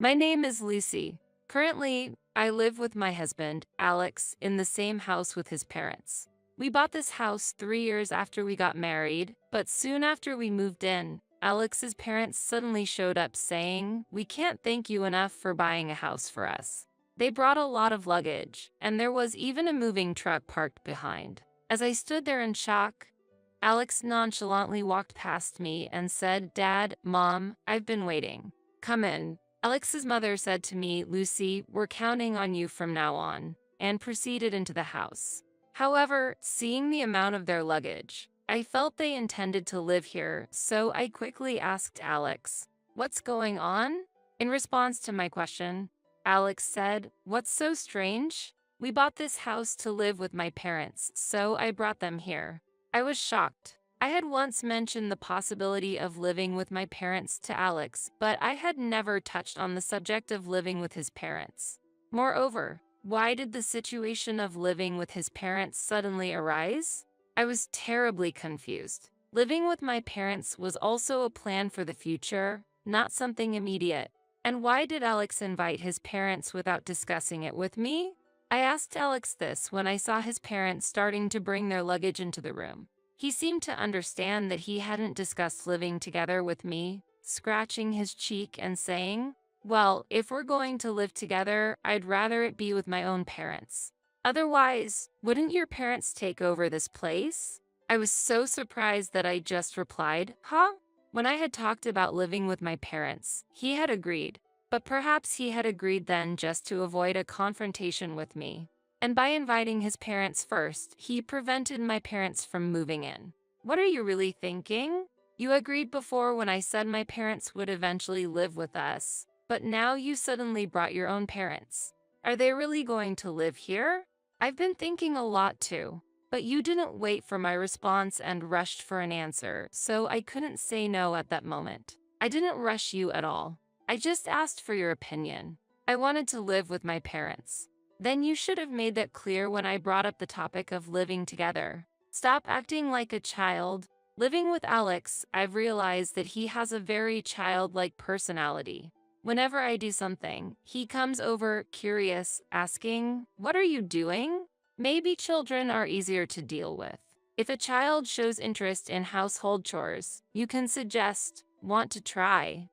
My name is Lucy. Currently, I live with my husband, Alex, in the same house with his parents. We bought this house 3 years after we got married, but soon after we moved in, Alex's parents suddenly showed up saying, "We can't thank you enough for buying a house for us." They brought a lot of luggage, and there was even a moving truck parked behind. As I stood there in shock, Alex nonchalantly walked past me and said, "Dad, Mom, I've been waiting. Come in." Alex's mother said to me, "Lucy, we're counting on you from now on," and proceeded into the house. However, seeing the amount of their luggage, I felt they intended to live here, so I quickly asked Alex, "What's going on?" In response to my question, Alex said, "What's so strange? We bought this house to live with my parents, so I brought them here." I was shocked. I had once mentioned the possibility of living with my parents to Alex, but I had never touched on the subject of living with his parents. Moreover, why did the situation of living with his parents suddenly arise? I was terribly confused. Living with my parents was also a plan for the future, not something immediate. And why did Alex invite his parents without discussing it with me? I asked Alex this when I saw his parents starting to bring their luggage into the room. He seemed to understand that he hadn't discussed living together with me, scratching his cheek and saying, "Well, if we're going to live together, I'd rather it be with my own parents. Otherwise, wouldn't your parents take over this place?" I was so surprised that I just replied, "Huh?" When I had talked about living with my parents, he had agreed. But perhaps he had agreed then just to avoid a confrontation with me. And by inviting his parents first, he prevented my parents from moving in. What are you really thinking? You agreed before when I said my parents would eventually live with us, but now you suddenly brought your own parents. Are they really going to live here? I've been thinking a lot too. But you didn't wait for my response and rushed for an answer, so I couldn't say no at that moment. I didn't rush you at all. I just asked for your opinion. I wanted to live with my parents. Then you should have made that clear when I brought up the topic of living together. Stop acting like a child. Living with Alex, I've realized that he has a very childlike personality. Whenever I do something, he comes over curious, asking, "What are you doing?" Maybe children are easier to deal with. If a child shows interest in household chores, you can suggest, "Want to try?"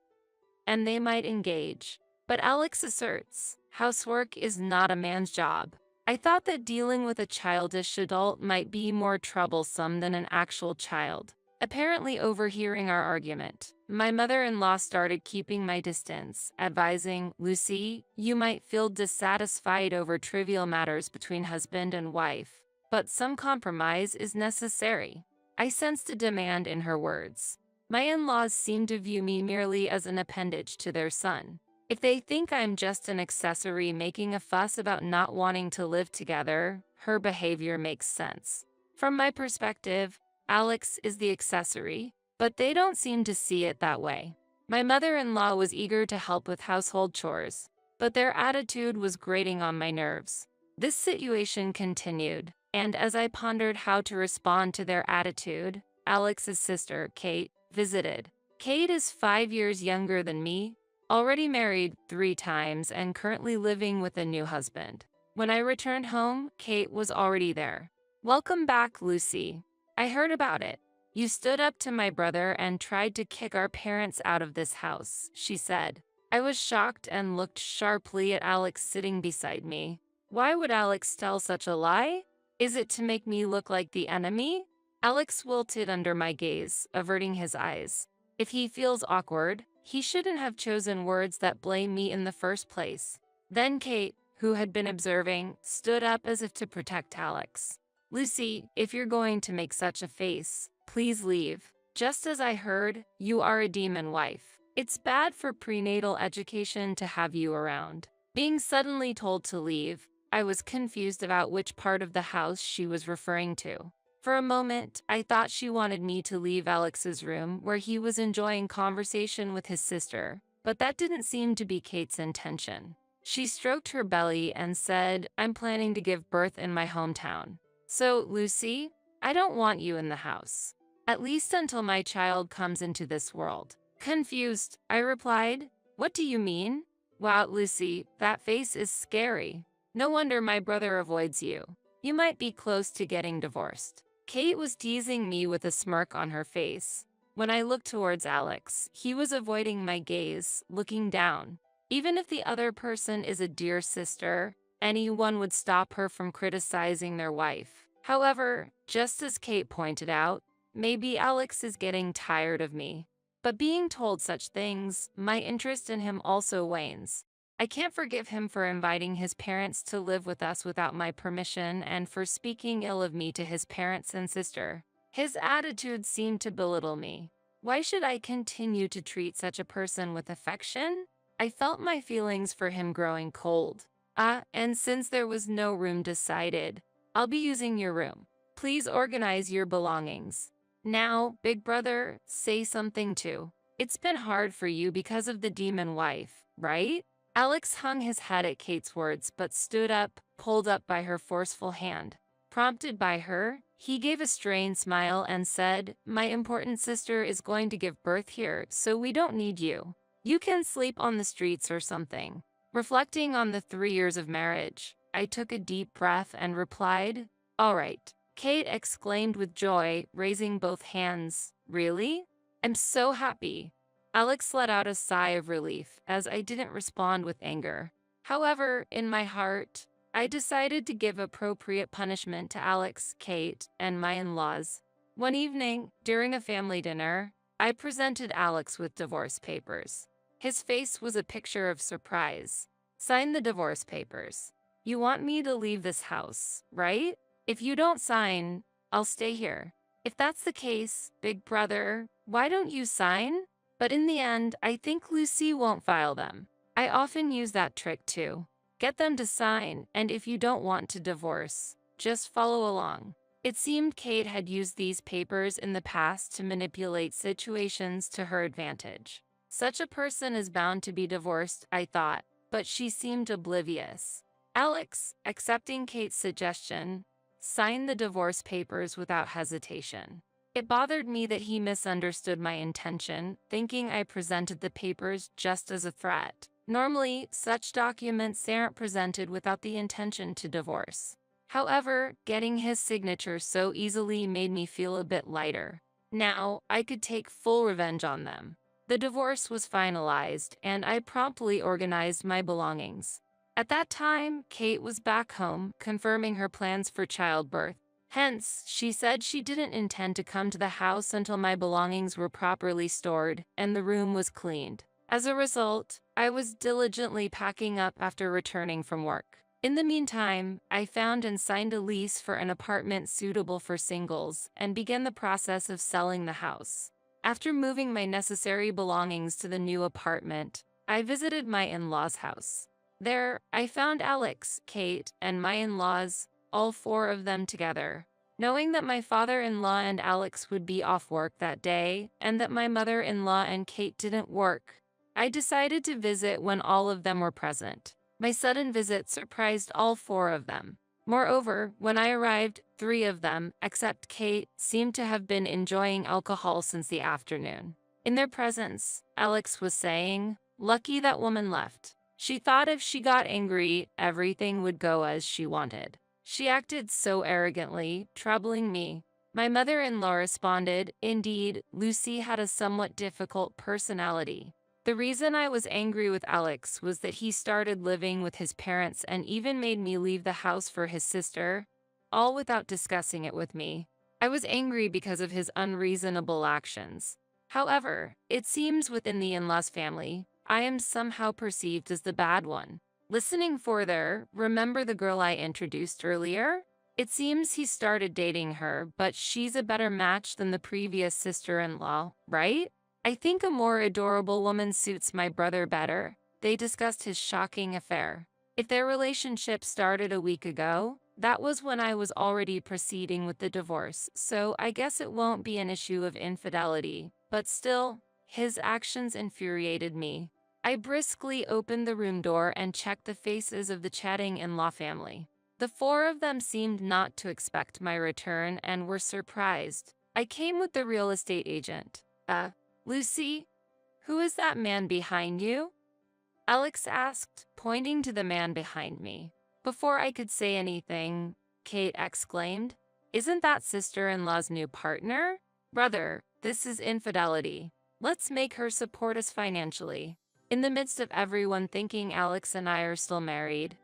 and they might engage. But Alex asserts, housework is not a man's job. I thought that dealing with a childish adult might be more troublesome than an actual child. Apparently overhearing our argument, my mother-in-law started keeping my distance, advising, "Lucy, you might feel dissatisfied over trivial matters between husband and wife, but some compromise is necessary." I sensed a demand in her words. My in-laws seem to view me merely as an appendage to their son. If they think I'm just an accessory making a fuss about not wanting to live together, her behavior makes sense. From my perspective, Alex is the accessory, but they don't seem to see it that way. My mother-in-law was eager to help with household chores, but their attitude was grating on my nerves. This situation continued, and as I pondered how to respond to their attitude, Alex's sister, Kate, visited. Kate is 5 years younger than me, already married 3 times and currently living with a new husband. When I returned home, Kate was already there. "Welcome back, Lucy. I heard about it. You stood up to my brother and tried to kick our parents out of this house," she said. I was shocked and looked sharply at Alex sitting beside me. Why would Alex tell such a lie? Is it to make me look like the enemy? Alex wilted under my gaze, averting his eyes. If he feels awkward, he shouldn't have chosen words that blame me in the first place. Then Kate, who had been observing, stood up as if to protect Alex. "Lucy, if you're going to make such a face, please leave. Just as I heard, you are a demon wife. It's bad for prenatal education to have you around." Being suddenly told to leave, I was confused about which part of the house she was referring to. For a moment, I thought she wanted me to leave Alex's room where he was enjoying conversation with his sister, but that didn't seem to be Kate's intention. She stroked her belly and said, "I'm planning to give birth in my hometown. So, Lucy, I don't want you in the house. At least until my child comes into this world." Confused, I replied, "What do you mean?" Wow, Lucy, that face is scary. No wonder my brother avoids you. You might be close to getting divorced. Kate was teasing me with a smirk on her face. When I looked towards Alex, he was avoiding my gaze, looking down. Even if the other person is a dear sister, anyone would stop her from criticizing their wife. However, just as Kate pointed out, maybe Alex is getting tired of me. But being told such things, my interest in him also wanes. I can't forgive him for inviting his parents to live with us without my permission and for speaking ill of me to his parents and sister. His attitude seemed to belittle me. Why should I continue to treat such a person with affection? I felt my feelings for him growing cold. And since there was no room decided, I'll be using your room. Please organize your belongings. Now, big brother, say something too. It's been hard for you because of the demon wife, right? Alex hung his head at Kate's words but stood up, pulled up by her forceful hand. Prompted by her, he gave a strained smile and said, "My important sister is going to give birth here, so we don't need you. You can sleep on the streets or something." Reflecting on the 3 years of marriage, I took a deep breath and replied, "All right." Kate exclaimed with joy, raising both hands. "Really? I'm so happy." Alex let out a sigh of relief, as I didn't respond with anger. However, in my heart, I decided to give appropriate punishment to Alex, Kate, and my in-laws. One evening, during a family dinner, I presented Alex with divorce papers. His face was a picture of surprise. "Sign the divorce papers. You want me to leave this house, right? If you don't sign, I'll stay here." "If that's the case, big brother, why don't you sign?" But in the end, I think Lucy won't file them. I often use that trick too. Get them to sign, and if you don't want to divorce, just follow along. It seemed Kate had used these papers in the past to manipulate situations to her advantage. Such a person is bound to be divorced, I thought, but she seemed oblivious. Alex, accepting Kate's suggestion, signed the divorce papers without hesitation. It bothered me that he misunderstood my intention, thinking I presented the papers just as a threat. Normally, such documents aren't presented without the intention to divorce. However, getting his signature so easily made me feel a bit lighter. Now, I could take full revenge on them. The divorce was finalized, and I promptly organized my belongings. At that time, Kate was back home, confirming her plans for childbirth. Hence, she said she didn't intend to come to the house until my belongings were properly stored and the room was cleaned. As a result, I was diligently packing up after returning from work. In the meantime, I found and signed a lease for an apartment suitable for singles and began the process of selling the house. After moving my necessary belongings to the new apartment, I visited my in-laws' house. There, I found Alex, Kate, and my in-laws, all 4 of them together. Knowing that my father-in-law and Alex would be off work that day, and that my mother-in-law and Kate didn't work, I decided to visit when all of them were present. My sudden visit surprised all 4 of them. Moreover, when I arrived, 3 of them, except Kate, seemed to have been enjoying alcohol since the afternoon. In their presence, Alex was saying, "Lucky that woman left. She thought if she got angry, everything would go as she wanted. She acted so arrogantly, troubling me." My mother-in-law responded, "Indeed, Lucy had a somewhat difficult personality." The reason I was angry with Alex was that he started living with his parents and even made me leave the house for his sister, all without discussing it with me. I was angry because of his unreasonable actions. However, it seems within the in-laws family, I am somehow perceived as the bad one. Listening further, remember the girl I introduced earlier? It seems he started dating her, but she's a better match than the previous sister-in-law, right? I think a more adorable woman suits my brother better. They discussed his shocking affair. If their relationship started a week ago, that was when I was already proceeding with the divorce, so I guess it won't be an issue of infidelity. But still, his actions infuriated me. I briskly opened the room door and checked the faces of the chatting in-law family. The 4 of them seemed not to expect my return and were surprised. I came with the real estate agent. Lucy? Who is that man behind you?" Alex asked, pointing to the man behind me. Before I could say anything, Kate exclaimed, "Isn't that sister-in-law's new partner? Brother, this is infidelity. Let's make her support us financially." In the midst of everyone thinking Alex and I are still married,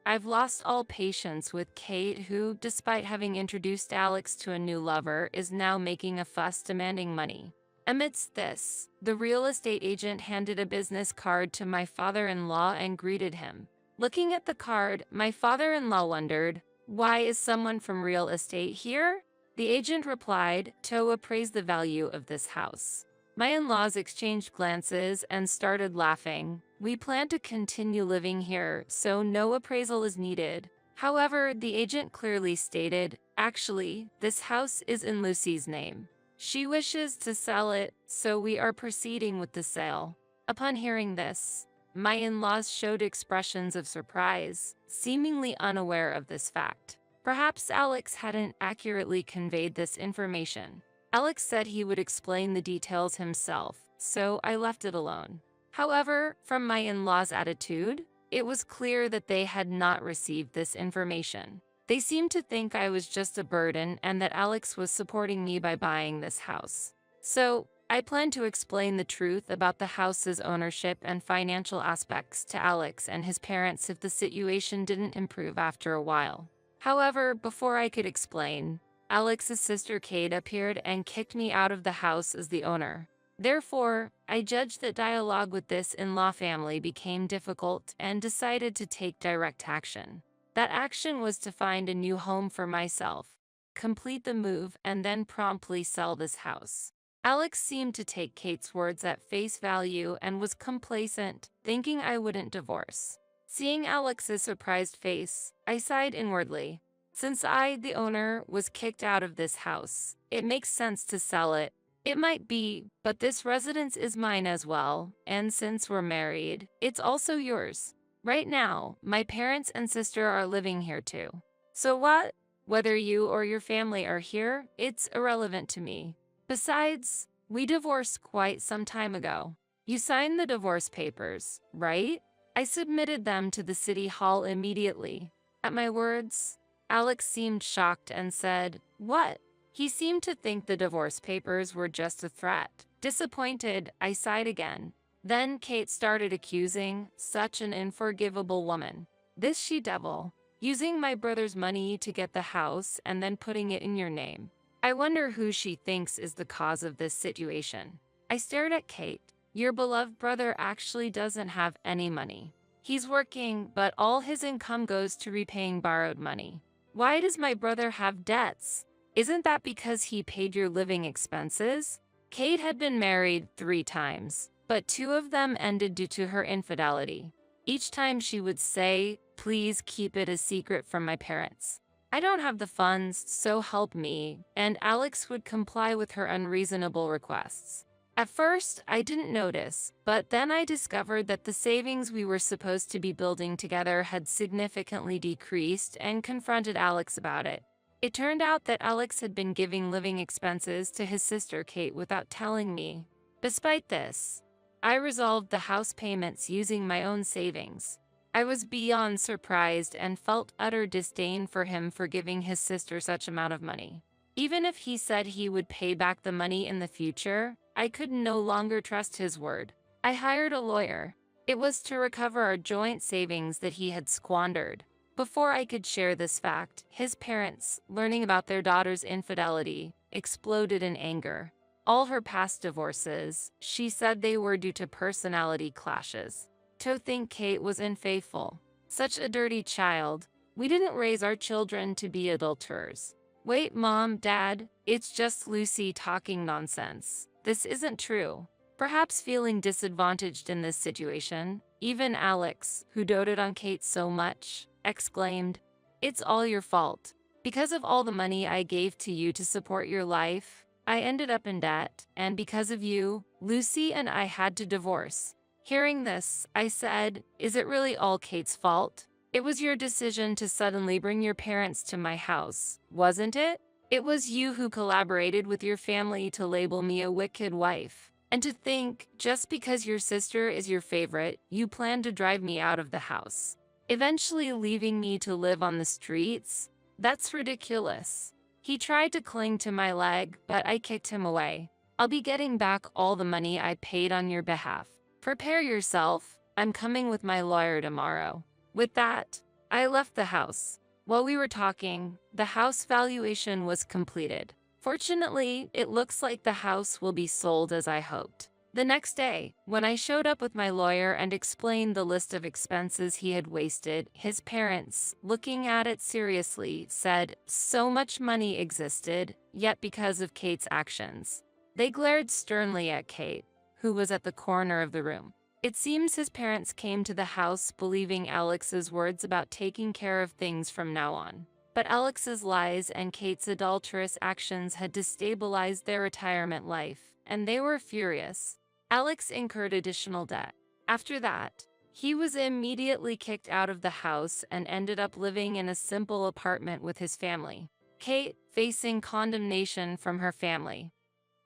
I've lost all patience with Kate, who, despite having introduced Alex to a new lover, is now making a fuss demanding money. Amidst this, the real estate agent handed a business card to my father-in-law and greeted him. Looking at the card, my father-in-law wondered, "Why is someone from real estate here?" The agent replied, "To appraise the value of this house." My in-laws exchanged glances and started laughing. "We plan to continue living here, so no appraisal is needed." However, the agent clearly stated, "Actually, this house is in Lucy's name. She wishes to sell it, so we are proceeding with the sale." Upon hearing this, my in-laws showed expressions of surprise, seemingly unaware of this fact. Perhaps Alex hadn't accurately conveyed this information. Alex said he would explain the details himself, so I left it alone. However, from my in-laws' attitude, it was clear that they had not received this information. They seemed to think I was just a burden and that Alex was supporting me by buying this house. So, I planned to explain the truth about the house's ownership and financial aspects to Alex and his parents if the situation didn't improve after a while. However, before I could explain, Alex's sister Kate appeared and kicked me out of the house as the owner. Therefore, I judged that dialogue with this in-law family became difficult and decided to take direct action. That action was to find a new home for myself, complete the move, and then promptly sell this house. Alex seemed to take Kate's words at face value and was complacent, thinking I wouldn't divorce. Seeing Alex's surprised face, I sighed inwardly. Since I, the owner, was kicked out of this house, it makes sense to sell it. It might be, but this residence is mine as well, and since we're married, it's also yours. Right now, my parents and sister are living here too. So what? Whether you or your family are here, it's irrelevant to me. Besides, we divorced quite some time ago. You signed the divorce papers, right? I submitted them to the city hall immediately. At my words, Alex seemed shocked and said, "What?" He seemed to think the divorce papers were just a threat. Disappointed, I sighed again. Then Kate started accusing, "Such an unforgivable woman. This she-devil, using my brother's money to get the house and then putting it in your name. I wonder who she thinks is the cause of this situation." I stared at Kate. "Your beloved brother actually doesn't have any money. He's working, but all his income goes to repaying borrowed money. Why does my brother have debts? Isn't that because he paid your living expenses?" Kate had been married 3 times, but 2 of them ended due to her infidelity. Each time she would say, "Please keep it a secret from my parents. I don't have the funds, so help me," and Alex would comply with her unreasonable requests. At first, I didn't notice, but then I discovered that the savings we were supposed to be building together had significantly decreased and confronted Alex about it. It turned out that Alex had been giving living expenses to his sister Kate without telling me. Despite this, I resolved the house payments using my own savings. I was beyond surprised and felt utter disdain for him for giving his sister such amount of money. Even if he said he would pay back the money in the future, I could no longer trust his word. I hired a lawyer. It was to recover our joint savings that he had squandered. Before I could share this fact, his parents, learning about their daughter's infidelity, exploded in anger. All her past divorces, she said they were due to personality clashes. To think Kate was unfaithful. Such a dirty child. We didn't raise our children to be adulterers. Wait, Mom, Dad, it's just Lucy talking nonsense. This isn't true. Perhaps feeling disadvantaged in this situation, even Alex, who doted on Kate so much, exclaimed, "It's all your fault. Because of all the money I gave to you to support your life, I ended up in debt, and because of you, Lucy and I had to divorce." Hearing this, I said, "Is it really all Kate's fault? It was your decision to suddenly bring your parents to my house, wasn't it? It was you who collaborated with your family to label me a wicked wife. And to think, just because your sister is your favorite, you plan to drive me out of the house, eventually leaving me to live on the streets? That's ridiculous. He tried to cling to my leg, but I kicked him away. I'll be getting back all the money I paid on your behalf. Prepare yourself, I'm coming with my lawyer tomorrow. With that, I left the house. While we were talking, the house valuation was completed. Fortunately, it looks like the house will be sold as I hoped. The next day, when I showed up with my lawyer and explained the list of expenses he had wasted, his parents, looking at it seriously, said so much money existed, yet because of Kate's actions. They glared sternly at Kate, who was at the corner of the room. It seems his parents came to the house believing Alex's words about taking care of things from now on. But Alex's lies and Kate's adulterous actions had destabilized their retirement life, and they were furious. Alex incurred additional debt. After that, he was immediately kicked out of the house and ended up living in a simple apartment with his family. Kate, facing condemnation from her family,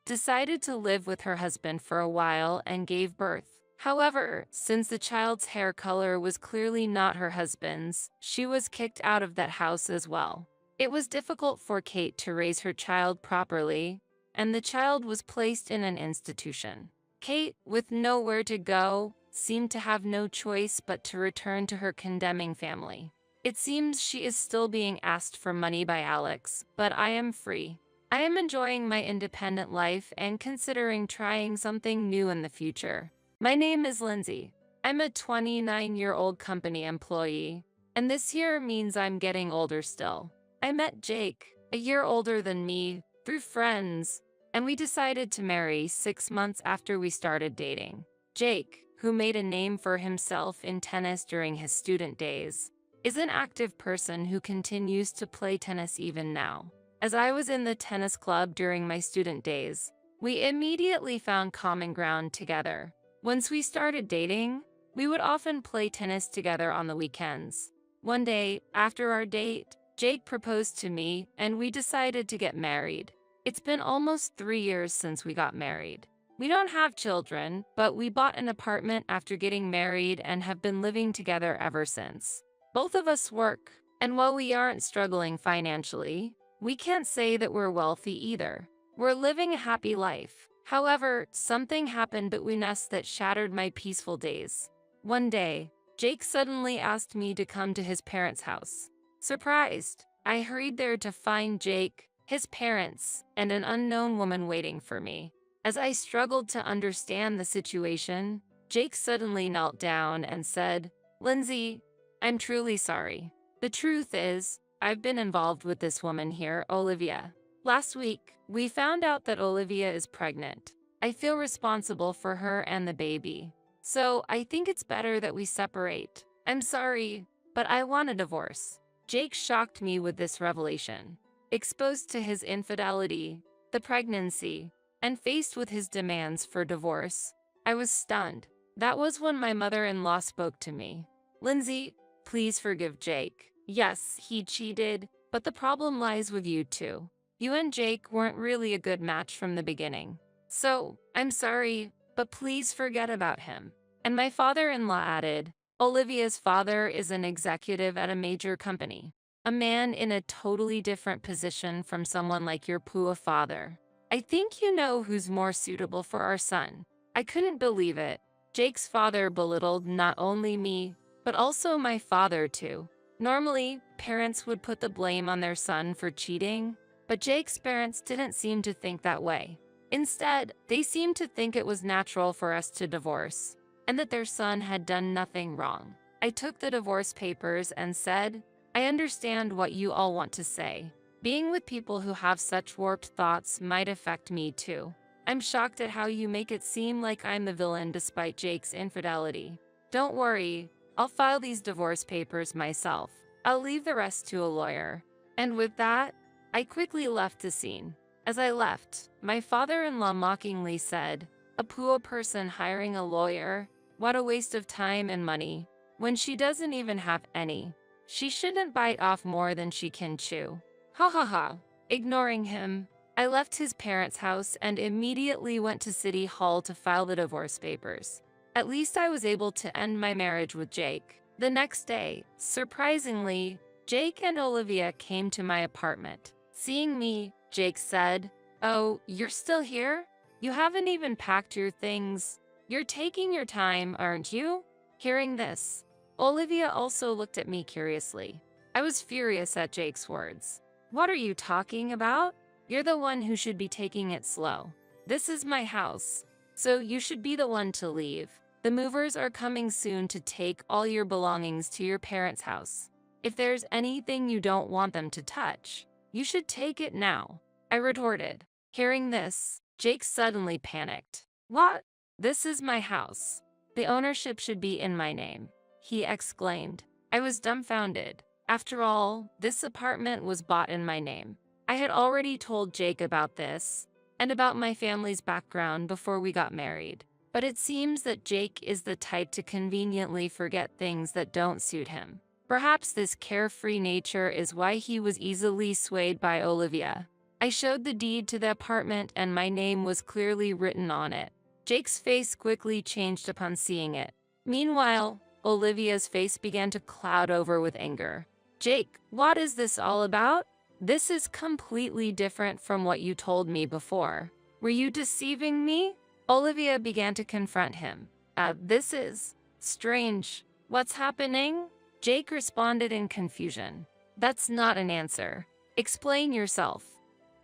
decided to live with her husband for a while and gave birth. However, since the child's hair color was clearly not her husband's, she was kicked out of that house as well. It was difficult for Kate to raise her child properly, and the child was placed in an institution. Kate, with nowhere to go, seemed to have no choice but to return to her condemning family. It seems she is still being asked for money by Alex, but I am free. I am enjoying my independent life and considering trying something new in the future. My name is Lindsay. I'm a 29-year-old company employee, and this year means I'm getting older still. I met Jake, a year older than me, through friends, and we decided to marry 6 months after we started dating. Jake, who made a name for himself in tennis during his student days, is an active person who continues to play tennis even now. As I was in the tennis club during my student days, we immediately found common ground together. Once we started dating, we would often play tennis together on the weekends. One day, after our date, Jake proposed to me and we decided to get married. It's been almost 3 years since we got married. We don't have children, but we bought an apartment after getting married and have been living together ever since. Both of us work, and while we aren't struggling financially, we can't say that we're wealthy either. We're living a happy life. However, something happened between us that shattered my peaceful days. One day, Jake suddenly asked me to come to his parents' house. Surprised, I hurried there to find Jake, his parents, and an unknown woman waiting for me. As I struggled to understand the situation, Jake suddenly knelt down and said, "Lindsay, I'm truly sorry. The truth is, I've been involved with this woman here, Olivia. Last week, we found out that Olivia is pregnant. I feel responsible for her and the baby. So I think it's better that we separate. I'm sorry, but I want a divorce." Jake shocked me with this revelation. Exposed to his infidelity, the pregnancy, and faced with his demands for divorce, I was stunned. That was when my mother-in-law spoke to me. "Lindsay, please forgive Jake. Yes, he cheated, but the problem lies with you too. You and Jake weren't really a good match from the beginning. So, I'm sorry, but please forget about him." And my father-in-law added, "Olivia's father is an executive at a major company. A man in a totally different position from someone like your poor father. I think you know who's more suitable for our son." I couldn't believe it. Jake's father belittled not only me, but also my father too. Normally, parents would put the blame on their son for cheating, but Jake's parents didn't seem to think that way. Instead, they seemed to think it was natural for us to divorce, and that their son had done nothing wrong. I took the divorce papers and said, "I understand what you all want to say. Being with people who have such warped thoughts might affect me too. I'm shocked at how you make it seem like I'm the villain despite Jake's infidelity. Don't worry, I'll file these divorce papers myself. I'll leave the rest to a lawyer." And with that, I quickly left the scene. As I left, my father-in-law mockingly said, "A poor person hiring a lawyer? What a waste of time and money, when she doesn't even have any. She shouldn't bite off more than she can chew." Ha ha ha. Ignoring him, I left his parents' house and immediately went to City Hall to file the divorce papers. At least I was able to end my marriage with Jake. The next day, surprisingly, Jake and Olivia came to my apartment. Seeing me, Jake said, "Oh, you're still here? You haven't even packed your things. You're taking your time, aren't you?" Hearing this, Olivia also looked at me curiously. I was furious at Jake's words. "What are you talking about? You're the one who should be taking it slow. This is my house, so you should be the one to leave. The movers are coming soon to take all your belongings to your parents' house. If there's anything you don't want them to touch, you should take it now," I retorted. Hearing this, Jake suddenly panicked. "What? This is my house. The ownership should be in my name," he exclaimed. I was dumbfounded. After all, this apartment was bought in my name. I had already told Jake about this and about my family's background before we got married. But it seems that Jake is the type to conveniently forget things that don't suit him. Perhaps this carefree nature is why he was easily swayed by Olivia. I showed the deed to the apartment and my name was clearly written on it. Jake's face quickly changed upon seeing it. Meanwhile, Olivia's face began to cloud over with anger. "Jake, what is this all about? This is completely different from what you told me before. Were you deceiving me?" Olivia began to confront him. This is strange. What's happening?" Jake responded in confusion. "That's not an answer. Explain yourself."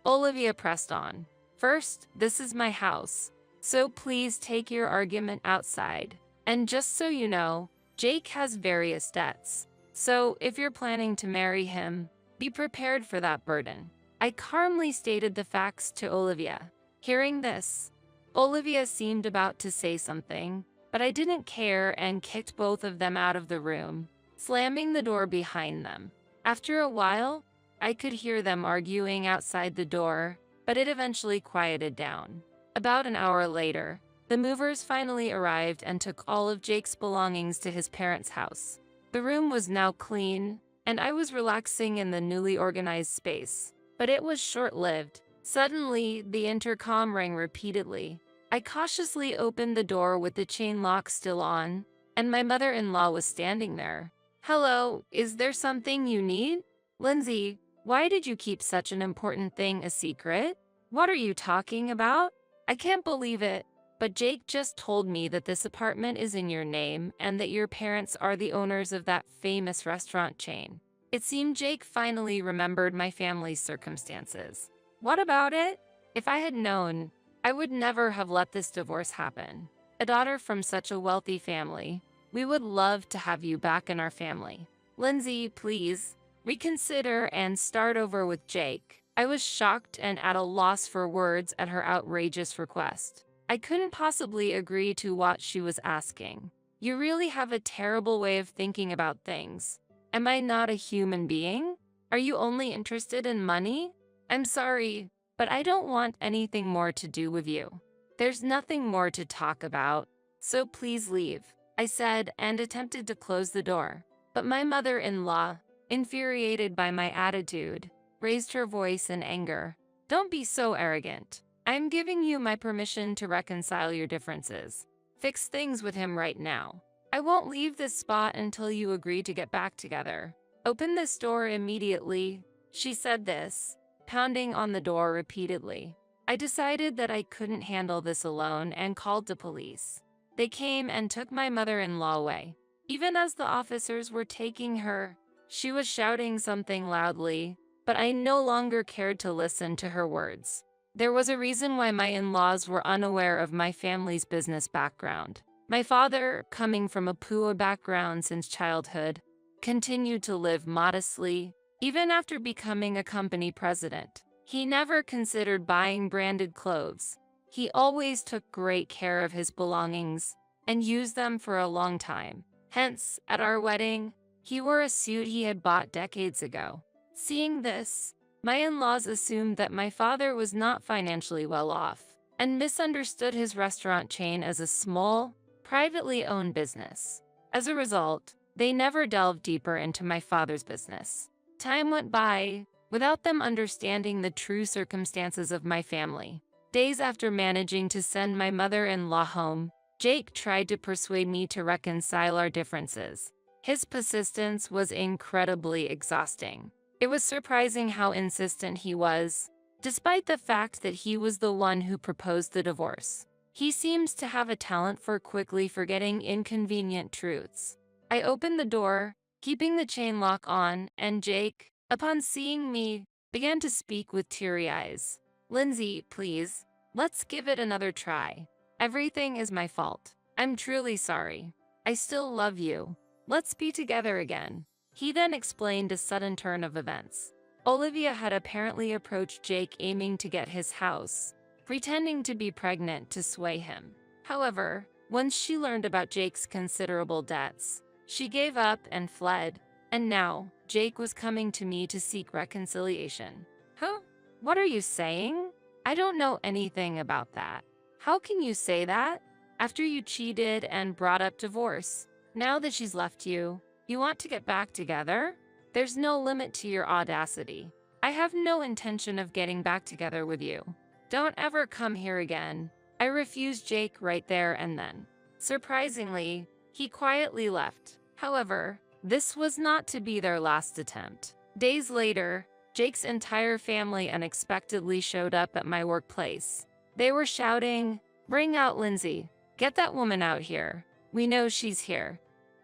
Olivia pressed on. "First, this is my house, so please take your argument outside. And just so you know, Jake has various debts. So if you're planning to marry him, be prepared for that burden." I calmly stated the facts to Olivia. Hearing this, Olivia seemed about to say something, but I didn't care and kicked both of them out of the room, slamming the door behind them. After a while, I could hear them arguing outside the door, but it eventually quieted down. About an hour later, the movers finally arrived and took all of Jake's belongings to his parents' house. The room was now clean, and I was relaxing in the newly organized space. But it was short-lived. Suddenly, the intercom rang repeatedly. I cautiously opened the door with the chain lock still on, and my mother-in-law was standing there. "Hello, is there something you need?" "Lindsay, why did you keep such an important thing a secret? What are you talking about? I can't believe it. But Jake just told me that this apartment is in your name and that your parents are the owners of that famous restaurant chain." It seemed Jake finally remembered my family's circumstances. "What about it? If I had known, I would never have let this divorce happen. A daughter from such a wealthy family. We would love to have you back in our family. Lindsay, please, reconsider and start over with Jake." I was shocked and at a loss for words at her outrageous request. I couldn't possibly agree to what she was asking. "You really have a terrible way of thinking about things. Am I not a human being? Are you only interested in money? I'm sorry, but I don't want anything more to do with you. There's nothing more to talk about, so please leave," I said and attempted to close the door. But my mother-in-law, infuriated by my attitude, raised her voice in anger. "Don't be so arrogant. I'm giving you my permission to reconcile your differences. Fix things with him right now. I won't leave this spot until you agree to get back together. Open this door immediately." She said this, pounding on the door repeatedly. I decided that I couldn't handle this alone and called the police. They came and took my mother-in-law away. Even as the officers were taking her, she was shouting something loudly, but I no longer cared to listen to her words. There was a reason why my in-laws were unaware of my family's business background. My father, coming from a poor background since childhood, continued to live modestly, even after becoming a company president. He never considered buying branded clothes. He always took great care of his belongings and used them for a long time. Hence, at our wedding, he wore a suit he had bought decades ago. Seeing this, my in-laws assumed that my father was not financially well off and misunderstood his restaurant chain as a small, privately owned business. As a result, they never delved deeper into my father's business. Time went by. without them understanding the true circumstances of my family. Days after managing to send my mother-in-law home, Jake tried to persuade me to reconcile our differences. His persistence was incredibly exhausting. It was surprising how insistent he was, despite the fact that he was the one who proposed the divorce. He seems to have a talent for quickly forgetting inconvenient truths. I opened the door, keeping the chain lock on, and Jake, upon seeing me, began to speak with teary eyes. "Lindsay, please, let's give it another try. Everything is my fault. I'm truly sorry. I still love you. Let's be together again." He then explained a sudden turn of events. Olivia had apparently approached Jake aiming to get his house, pretending to be pregnant to sway him. However, once she learned about Jake's considerable debts, she gave up and fled, and now Jake was coming to me to seek reconciliation. Huh? What are you saying? I don't know anything about that. How can you say that? After you cheated and brought up divorce, now that she's left you, you want to get back together? There's no limit to your audacity. I have no intention of getting back together with you. Don't ever come here again. I refused Jake right there and then. Surprisingly, he quietly left. However, this was not to be their last attempt. Days later, Jake's entire family unexpectedly showed up at my workplace. They were shouting, "Bring out Lindsay. Get that woman out here. We know she's here,"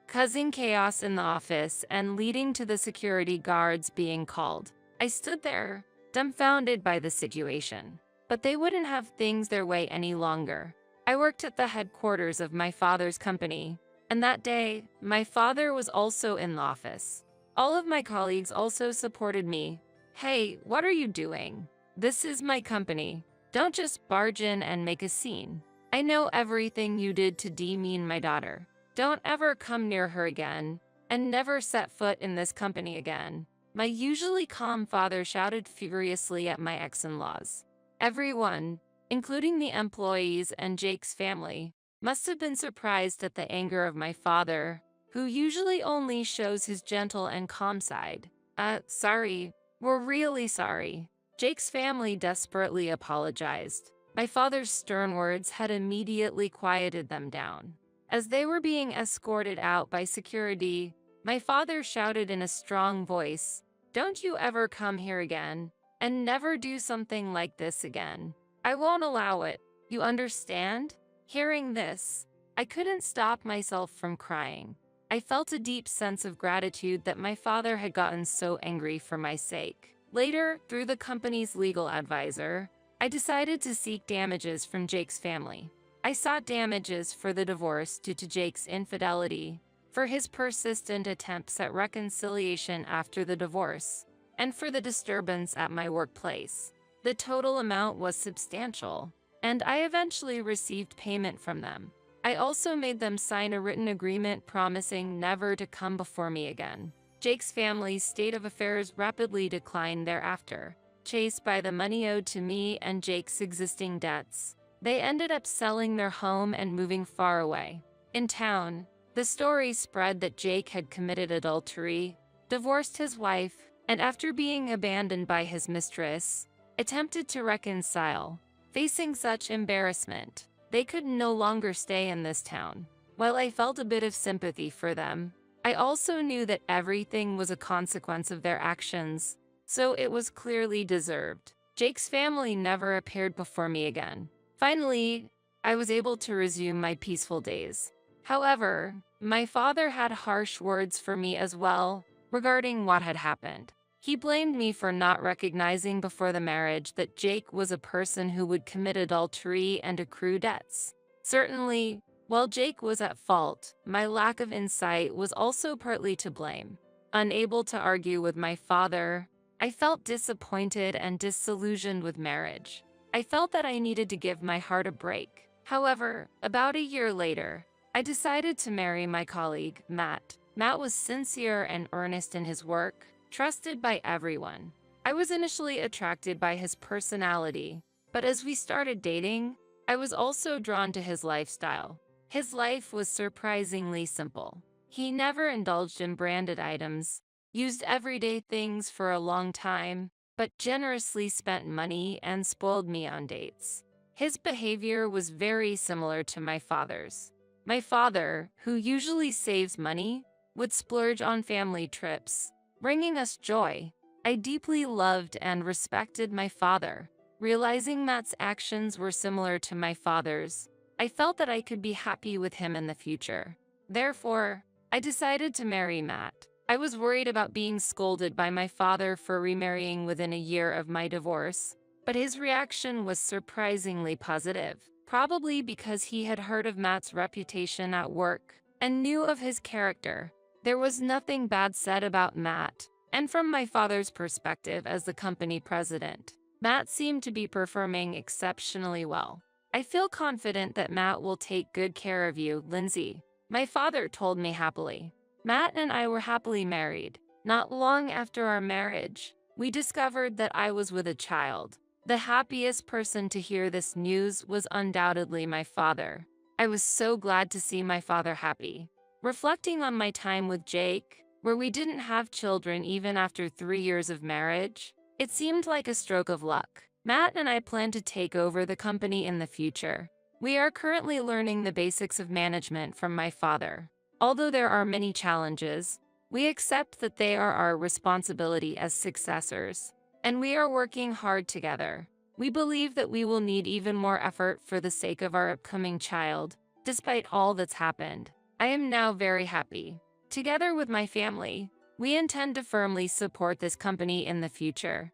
causing chaos in the office and leading to the security guards being called. I stood there, dumbfounded by the situation. But they wouldn't have things their way any longer. I worked at the headquarters of my father's company, and that day, my father was also in the office. All of my colleagues also supported me. "Hey, what are you doing? This is my company. Don't just barge in and make a scene. I know everything you did to demean my daughter. Don't ever come near her again, and never set foot in this company again." My usually calm father shouted furiously at my ex-in-laws. Everyone, including the employees and Jake's family, must have been surprised at the anger of my father, who usually only shows his gentle and calm side. Sorry. We're really sorry." Jake's family desperately apologized. My father's stern words had immediately quieted them down. As they were being escorted out by security, my father shouted in a strong voice, "Don't you ever come here again, and never do something like this again. I won't allow it. You understand?" Hearing this, I couldn't stop myself from crying. I felt a deep sense of gratitude that my father had gotten so angry for my sake. Later, through the company's legal advisor, I decided to seek damages from Jake's family. I sought damages for the divorce due to Jake's infidelity, for his persistent attempts at reconciliation after the divorce, and for the disturbance at my workplace. The total amount was substantial, and I eventually received payment from them. I also made them sign a written agreement promising never to come before me again. Jake's family's state of affairs rapidly declined thereafter. Chased by the money owed to me and Jake's existing debts, they ended up selling their home and moving far away. In town, the story spread that Jake had committed adultery, divorced his wife, and after being abandoned by his mistress, attempted to reconcile. Facing such embarrassment, they could no longer stay in this town. While I felt a bit of sympathy for them, I also knew that everything was a consequence of their actions, so it was clearly deserved. Jake's family never appeared before me again. Finally, I was able to resume my peaceful days. However, my father had harsh words for me as well regarding what had happened. He blamed me for not recognizing before the marriage that Jake was a person who would commit adultery and accrue debts. Certainly, while Jake was at fault, my lack of insight was also partly to blame. Unable to argue with my father, I felt disappointed and disillusioned with marriage. I felt that I needed to give my heart a break. However, about a year later, I decided to marry my colleague, Matt. Matt was sincere and earnest in his work, trusted by everyone. I was initially attracted by his personality, but as we started dating, I was also drawn to his lifestyle. His life was surprisingly simple. He never indulged in branded items, used everyday things for a long time, but generously spent money and spoiled me on dates. His behavior was very similar to my father's. My father, who usually saves money, would splurge on family trips, bringing us joy. I deeply loved and respected my father. Realizing Matt's actions were similar to my father's, I felt that I could be happy with him in the future. Therefore, I decided to marry Matt. I was worried about being scolded by my father for remarrying within a year of my divorce, but his reaction was surprisingly positive, probably because he had heard of Matt's reputation at work and knew of his character. There was nothing bad said about Matt, and from my father's perspective as the company president, Matt seemed to be performing exceptionally well. I feel confident that Matt will take good care of you, Lindsay, my father told me happily. Matt and I were happily married. Not long after our marriage, we discovered that I was with a child. The happiest person to hear this news was undoubtedly my father. I was so glad to see my father happy. Reflecting on my time with Jake, where we didn't have children even after 3 years of marriage, it seemed like a stroke of luck. Matt and I plan to take over the company in the future. We are currently learning the basics of management from my father. Although there are many challenges, we accept that they are our responsibility as successors, and we are working hard together. We believe that we will need even more effort for the sake of our upcoming child, despite all that's happened. I am now very happy. Together with my family, we intend to firmly support this company in the future.